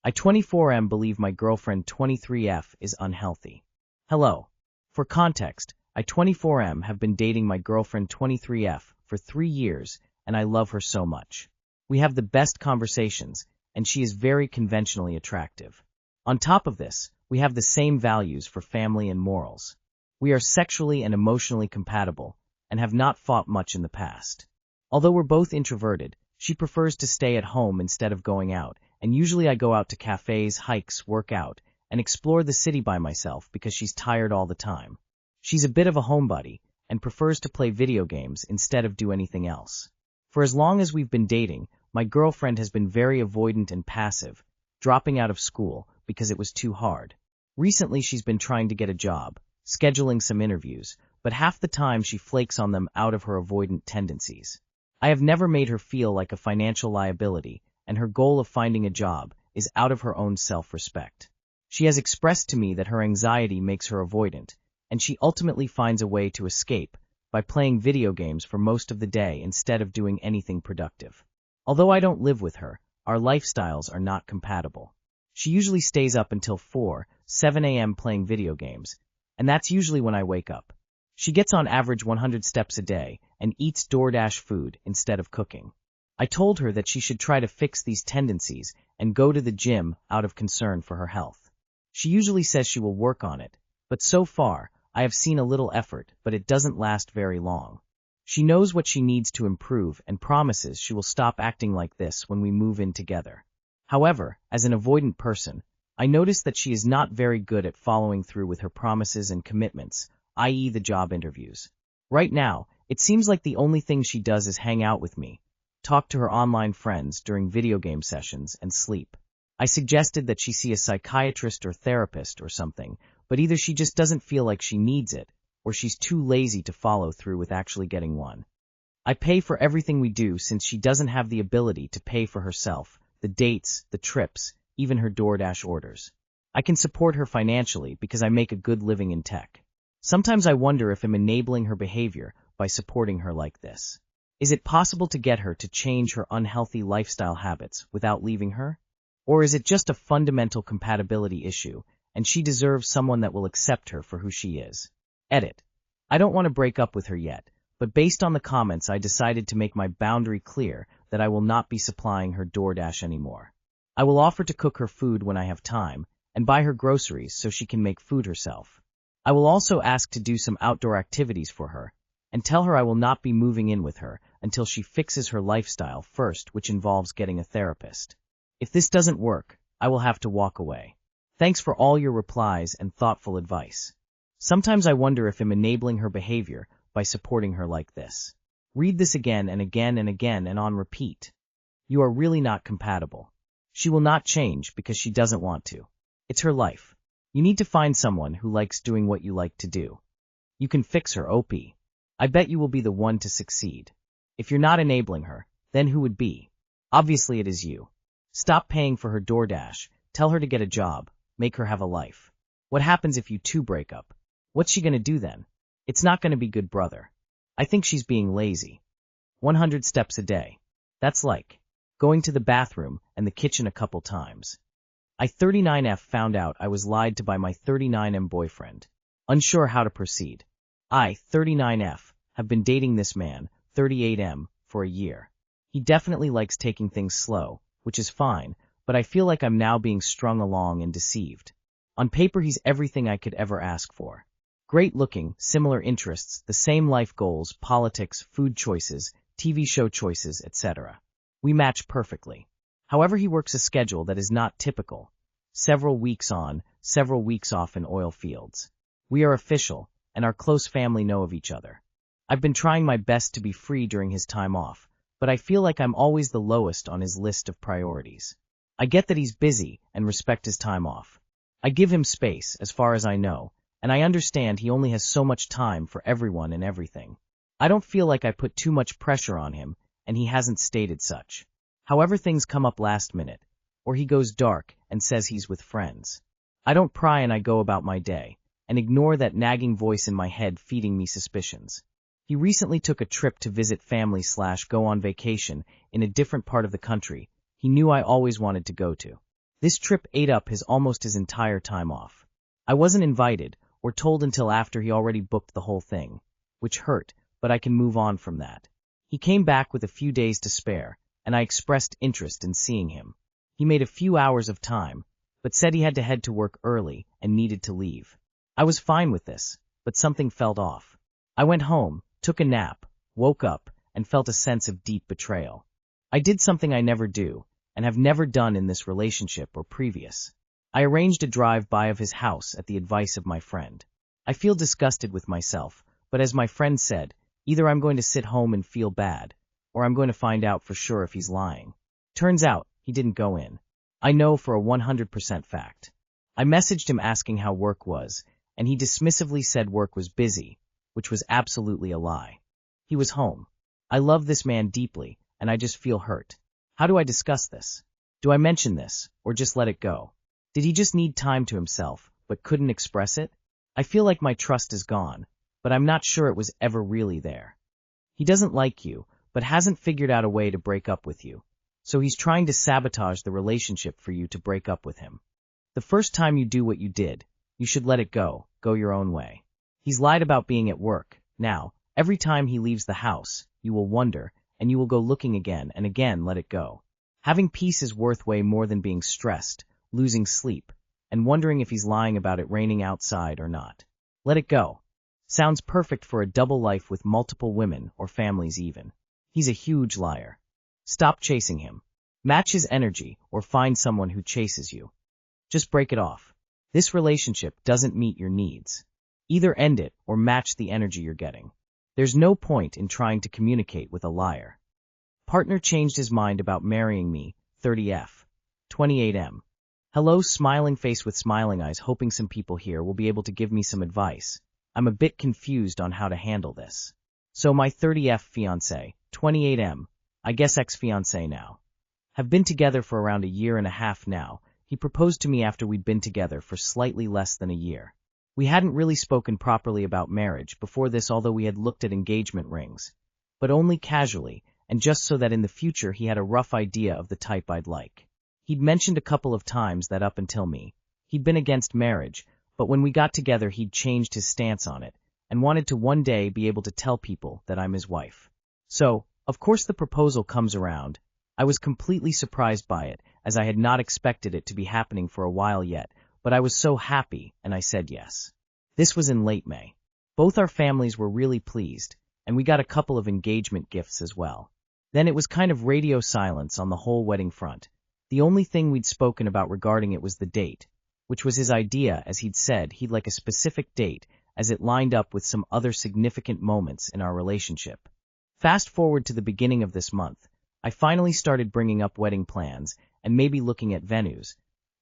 I 24M believe my girlfriend 23F is unhealthy. Hello. For context, I 24M have been dating my girlfriend 23F for 3 years, and I love her so much. We have the best conversations, and she is very conventionally attractive. On top of this, we have the same values for family and morals. We are sexually and emotionally compatible, and have not fought much in the past. Although we're both introverted, she prefers to stay at home instead of going out, and usually I go out to cafes, hikes, work out, and explore the city by myself because she's tired all the time. She's a bit of a homebody, and prefers to play video games instead of do anything else. For as long as we've been dating, my girlfriend has been very avoidant and passive, dropping out of school because it was too hard. Recently she's been trying to get a job, scheduling some interviews, but half the time she flakes on them out of her avoidant tendencies. I have never made her feel like a financial liability, and her goal of finding a job is out of her own self-respect. She has expressed to me that her anxiety makes her avoidant, and she ultimately finds a way to escape by playing video games for most of the day instead of doing anything productive. Although I don't live with her, our lifestyles are not compatible. She usually stays up until 7 a.m. playing video games, and that's usually when I wake up. She gets on average 100 steps a day and eats DoorDash food instead of cooking. I told her that she should try to fix these tendencies and go to the gym out of concern for her health. She usually says she will work on it, but so far, I have seen a little effort, but it doesn't last very long. She knows what she needs to improve and promises she will stop acting like this when we move in together. However, as an avoidant person, I notice that she is not very good at following through with her promises and commitments, i.e. the job interviews. Right now, it seems like the only thing she does is hang out with me, talk to her online friends during video game sessions, and sleep. I suggested that she see a psychiatrist or therapist or something, but either she just doesn't feel like she needs it, or she's too lazy to follow through with actually getting one. I pay for everything we do since she doesn't have the ability to pay for herself, the dates, the trips, even her DoorDash orders. I can support her financially because I make a good living in tech. Sometimes I wonder if I'm enabling her behavior by supporting her like this. Is it possible to get her to change her unhealthy lifestyle habits without leaving her? Or is it just a fundamental compatibility issue, and she deserves someone that will accept her for who she is? Edit. I don't want to break up with her yet, but based on the comments I decided to make my boundary clear that I will not be supplying her DoorDash anymore. I will offer to cook her food when I have time, and buy her groceries so she can make food herself. I will also ask to do some outdoor activities for her, and tell her I will not be moving in with her until she fixes her lifestyle first, which involves getting a therapist. If this doesn't work, I will have to walk away. Thanks for all your replies and thoughtful advice. Sometimes I wonder if I'm enabling her behavior by supporting her like this. Read this again and again and again and on repeat. You are really not compatible. She will not change because she doesn't want to. It's her life. You need to find someone who likes doing what you like to do. You can fix her, OP. I bet you will be the one to succeed. If you're not enabling her, then who would be? Obviously it is you. Stop paying for her DoorDash, tell her to get a job, make her have a life. What happens if you two break up? What's she gonna do then? It's not gonna be good, brother. I think she's being lazy. 100 steps a day. That's like going to the bathroom and the kitchen a couple times. I 39F found out I was lied to by my 39M boyfriend. Unsure how to proceed. I 39F have been dating this man, 38M, for a year. He definitely likes taking things slow, which is fine, but I feel like I'm now being strung along and deceived. On paper he's everything I could ever ask for. Great looking, similar interests, the same life goals, politics, food choices, TV show choices, etc. We match perfectly. However, he works a schedule that is not typical. Several weeks on, several weeks off in oil fields. We are official, and our close family know of each other. I've been trying my best to be free during his time off, but I feel like I'm always the lowest on his list of priorities. I get that he's busy and respect his time off. I give him space, as far as I know, and I understand he only has so much time for everyone and everything. I don't feel like I put too much pressure on him, and he hasn't stated such. However, things come up last minute, or he goes dark and says he's with friends. I don't pry and I go about my day, and ignore that nagging voice in my head feeding me suspicions. He recently took a trip to visit family/go on vacation in a different part of the country he knew I always wanted to go to. This trip ate up almost his entire time off. I wasn't invited or told until after he already booked the whole thing, which hurt, but I can move on from that. He came back with a few days to spare, and I expressed interest in seeing him. He made a few hours of time, but said he had to head to work early and needed to leave. I was fine with this, but something felt off. I went home, took a nap, woke up, and felt a sense of deep betrayal. I did something I never do, and have never done in this relationship or previous. I arranged a drive-by of his house at the advice of my friend. I feel disgusted with myself, but as my friend said, either I'm going to sit home and feel bad, or I'm going to find out for sure if he's lying. Turns out, he didn't go in. I know for a 100% fact. I messaged him asking how work was, and he dismissively said work was busy, which was absolutely a lie. He was home. I love this man deeply, and I just feel hurt. How do I discuss this? Do I mention this, or just let it go? Did he just need time to himself, but couldn't express it? I feel like my trust is gone, but I'm not sure it was ever really there. He doesn't like you, but hasn't figured out a way to break up with you. So he's trying to sabotage the relationship for you to break up with him. The first time you do what you did, you should let it go your own way. He's lied about being at work. Now, every time he leaves the house, you will wonder, and you will go looking again and again. Let it go. Having peace is worth way more than being stressed, losing sleep, and wondering if he's lying about it raining outside or not. Let it go. Sounds perfect for a double life with multiple women or families even. He's a huge liar. Stop chasing him. Match his energy or find someone who chases you. Just break it off. This relationship doesn't meet your needs. Either end it or match the energy you're getting. There's no point in trying to communicate with a liar. Partner changed his mind about marrying me, 30F. 28M. Hello, smiling face with smiling eyes, hoping some people here will be able to give me some advice. I'm a bit confused on how to handle this. So my 30F fiancé, 28M, I guess ex-fiancé now, have been together for around a year and a half now. He proposed to me after we'd been together for slightly less than a year. We hadn't really spoken properly about marriage before this, although we had looked at engagement rings, but only casually, and just so that in the future he had a rough idea of the type I'd like. He'd mentioned a couple of times that up until me, he'd been against marriage, but when we got together he'd changed his stance on it, and wanted to one day be able to tell people that I'm his wife. So, of course the proposal comes around. I was completely surprised by it, as I had not expected it to be happening for a while yet, but I was so happy, and I said yes. This was in late May. Both our families were really pleased, and we got a couple of engagement gifts as well. Then it was kind of radio silence on the whole wedding front. The only thing we'd spoken about regarding it was the date, which was his idea, as he'd said he'd like a specific date as it lined up with some other significant moments in our relationship. Fast forward to the beginning of this month, I finally started bringing up wedding plans and maybe looking at venues.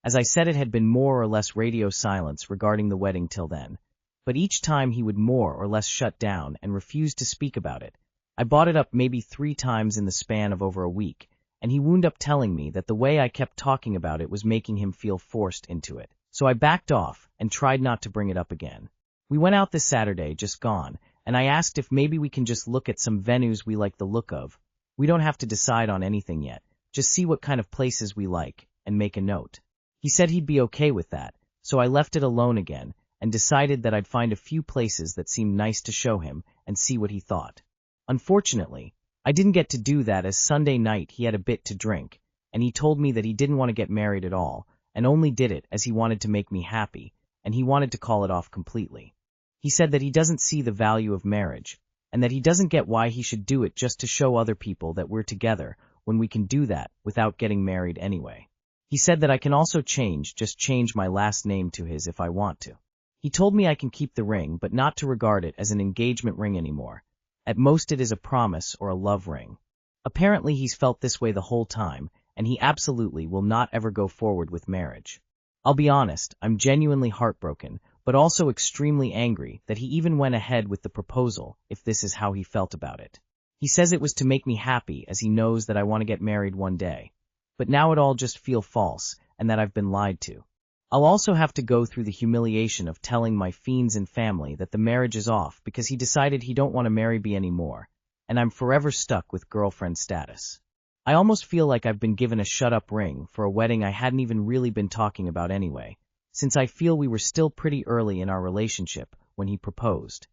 As I said, it had been more or less radio silence regarding the wedding till then, but each time he would more or less shut down and refuse to speak about it. I brought it up maybe 3 times in the span of over a week, and he wound up telling me that the way I kept talking about it was making him feel forced into it. So I backed off and tried not to bring it up again. We went out this Saturday, just gone, and I asked if maybe we can just look at some venues we like the look of. We don't have to decide on anything yet, just see what kind of places we like, and make a note. He said he'd be okay with that, so I left it alone again, and decided that I'd find a few places that seemed nice to show him and see what he thought. Unfortunately, I didn't get to do that, as Sunday night he had a bit to drink, and he told me that he didn't want to get married at all, and only did it as he wanted to make me happy, and he wanted to call it off completely. He said that he doesn't see the value of marriage, and that he doesn't get why he should do it just to show other people that we're together when we can do that without getting married anyway. He said that I can also just change my last name to his if I want to. He told me I can keep the ring, but not to regard it as an engagement ring anymore. At most it is a promise or a love ring. Apparently he's felt this way the whole time, and he absolutely will not ever go forward with marriage. I'll be honest, I'm genuinely heartbroken, but also extremely angry that he even went ahead with the proposal if this is how he felt about it. He says it was to make me happy, as he knows that I want to get married one day. But now it all just feels false, and that I've been lied to. I'll also have to go through the humiliation of telling my fiends and family that the marriage is off because he decided he don't want to marry me anymore, and I'm forever stuck with girlfriend status. I almost feel like I've been given a shut-up ring for a wedding I hadn't even really been talking about anyway, since I feel we were still pretty early in our relationship when he proposed.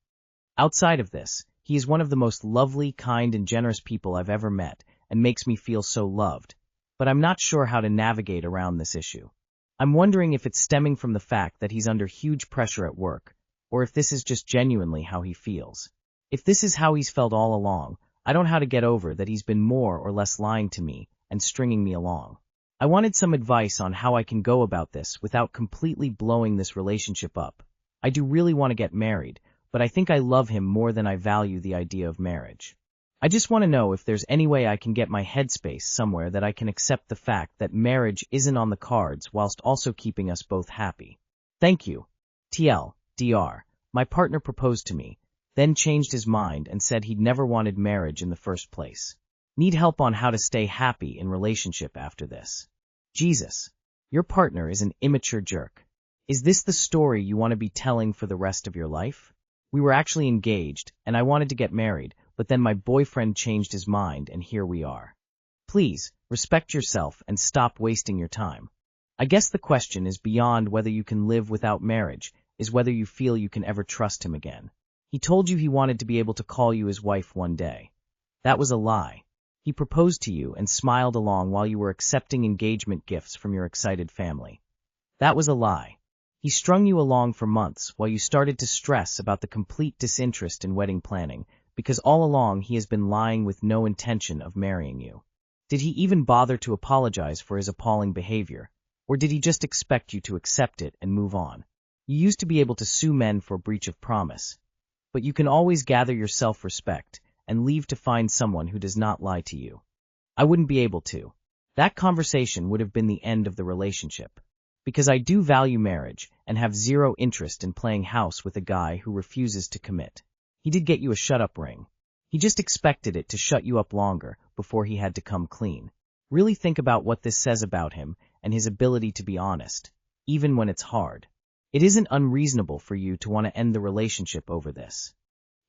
Outside of this, he is one of the most lovely, kind, and generous people I've ever met and makes me feel so loved, but I'm not sure how to navigate around this issue. I'm wondering if it's stemming from the fact that he's under huge pressure at work, or if this is just genuinely how he feels. If this is how he's felt all along, I don't know how to get over that he's been more or less lying to me and stringing me along. I wanted some advice on how I can go about this without completely blowing this relationship up. I do really want to get married, but I think I love him more than I value the idea of marriage. I just want to know if there's any way I can get my headspace somewhere that I can accept the fact that marriage isn't on the cards whilst also keeping us both happy. Thank you. TL.Dr. My partner proposed to me, then changed his mind and said he'd never wanted marriage in the first place. Need help on how to stay happy in relationship after this. Jesus. Your partner is an immature jerk. Is this the story you want to be telling for the rest of your life? We were actually engaged, and I wanted to get married, but then my boyfriend changed his mind, and here we are. Please, respect yourself and stop wasting your time. I guess the question is beyond whether you can live without marriage, is whether you feel you can ever trust him again. He told you he wanted to be able to call you his wife one day. That was a lie. He proposed to you and smiled along while you were accepting engagement gifts from your excited family. That was a lie. He strung you along for months while you started to stress about the complete disinterest in wedding planning, because all along he has been lying with no intention of marrying you. Did he even bother to apologize for his appalling behavior, or did he just expect you to accept it and move on? You used to be able to sue men for breach of promise, but you can always gather your self-respect and leave to find someone who does not lie to you. I wouldn't be able to. That conversation would have been the end of the relationship. Because I do value marriage and have zero interest in playing house with a guy who refuses to commit. He did get you a shut-up ring. He just expected it to shut you up longer before he had to come clean. Really think about what this says about him and his ability to be honest, even when it's hard. It isn't unreasonable for you to want to end the relationship over this.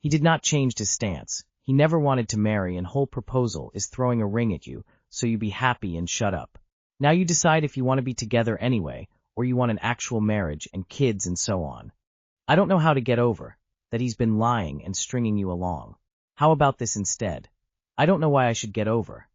He did not change his stance. He never wanted to marry, and whole proposal is throwing a ring at you so you be happy and shut up. Now you decide if you want to be together anyway, or you want an actual marriage and kids and so on. I don't know how to get over that he's been lying and stringing you along. How about this instead? I don't know why I should get over.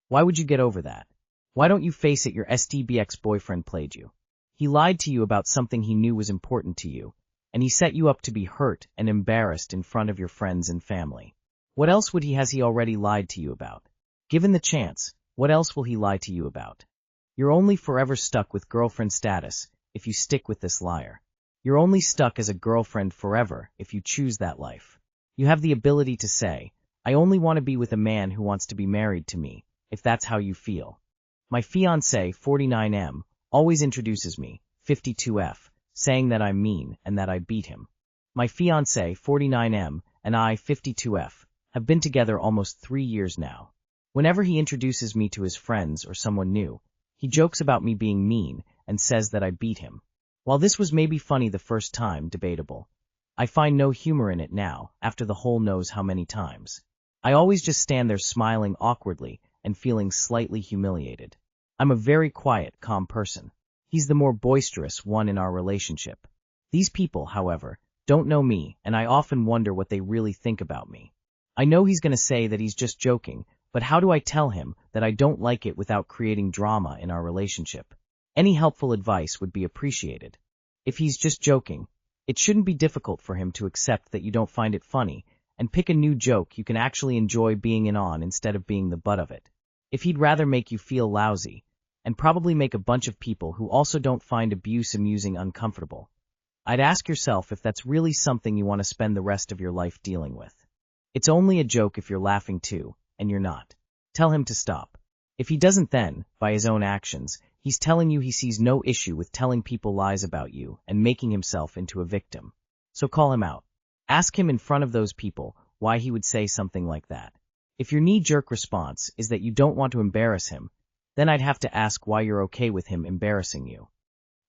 Why would you get over that? Why don't you face it? Your SDB ex-boyfriend played you. He lied to you about something he knew was important to you, and he set you up to be hurt and embarrassed in front of your friends and family. What else has he already lied to you about? Given the chance, what else will he lie to you about? You're only forever stuck with girlfriend status if you stick with this liar. You're only stuck as a girlfriend forever if you choose that life. You have the ability to say, I only want to be with a man who wants to be married to me, if that's how you feel. My fiancé, 49M, always introduces me, 52F, saying that I'm mean and that I beat him. My fiancé, 49M, and I, 52F, have been together almost 3 years now. Whenever he introduces me to his friends or someone new, he jokes about me being mean and says that I beat him. While this was maybe funny the first time, debatable, I find no humor in it now, after the whole knows how many times. I always just stand there smiling awkwardly and feeling slightly humiliated. I'm a very quiet, calm person. He's the more boisterous one in our relationship. These people, however, don't know me, and I often wonder what they really think about me. I know he's going to say that he's just joking, but how do I tell him that I don't like it without creating drama in our relationship? Any helpful advice would be appreciated. If he's just joking, it shouldn't be difficult for him to accept that you don't find it funny, and pick a new joke you can actually enjoy being in on instead of being the butt of it. If he'd rather make you feel lousy, and probably make a bunch of people who also don't find abuse amusing uncomfortable, I'd ask yourself if that's really something you want to spend the rest of your life dealing with. It's only a joke if you're laughing too, and you're not. Tell him to stop. If he doesn't, then, by his own actions, he's telling you he sees no issue with telling people lies about you and making himself into a victim. So call him out. Ask him in front of those people why he would say something like that. If your knee-jerk response is that you don't want to embarrass him, then I'd have to ask why you're okay with him embarrassing you.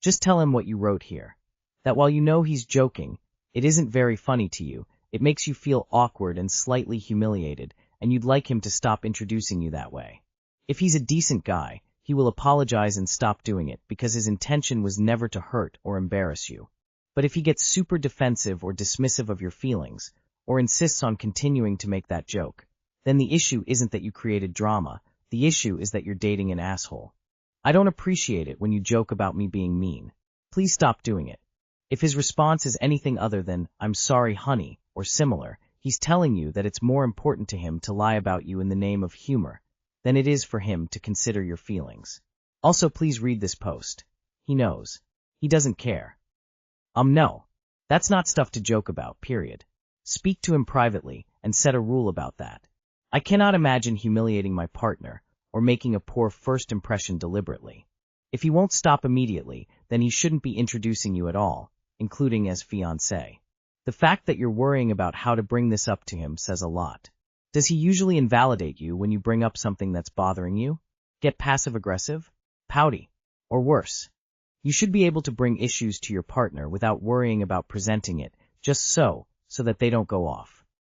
Just tell him what you wrote here. That while you know he's joking, it isn't very funny to you, it makes you feel awkward and slightly humiliated, and you'd like him to stop introducing you that way. If he's a decent guy, he will apologize and stop doing it because his intention was never to hurt or embarrass you. But if he gets super defensive or dismissive of your feelings, or insists on continuing to make that joke, then the issue isn't that you created drama, the issue is that you're dating an asshole. I don't appreciate it when you joke about me being mean. Please stop doing it. If his response is anything other than, "I'm sorry, honey," or similar, he's telling you that it's more important to him to lie about you in the name of humor than it is for him to consider your feelings. Also, please read this post. He knows. He doesn't care. No. That's not stuff to joke about, period. Speak to him privately and set a rule about that. I cannot imagine humiliating my partner or making a poor first impression deliberately. If he won't stop immediately, then he shouldn't be introducing you at all, including as fiancé. The fact that you're worrying about how to bring this up to him says a lot. Does he usually invalidate you when you bring up something that's bothering you? Get passive-aggressive? Pouty? Or worse? You should be able to bring issues to your partner without worrying about presenting it, just so that they don't go off.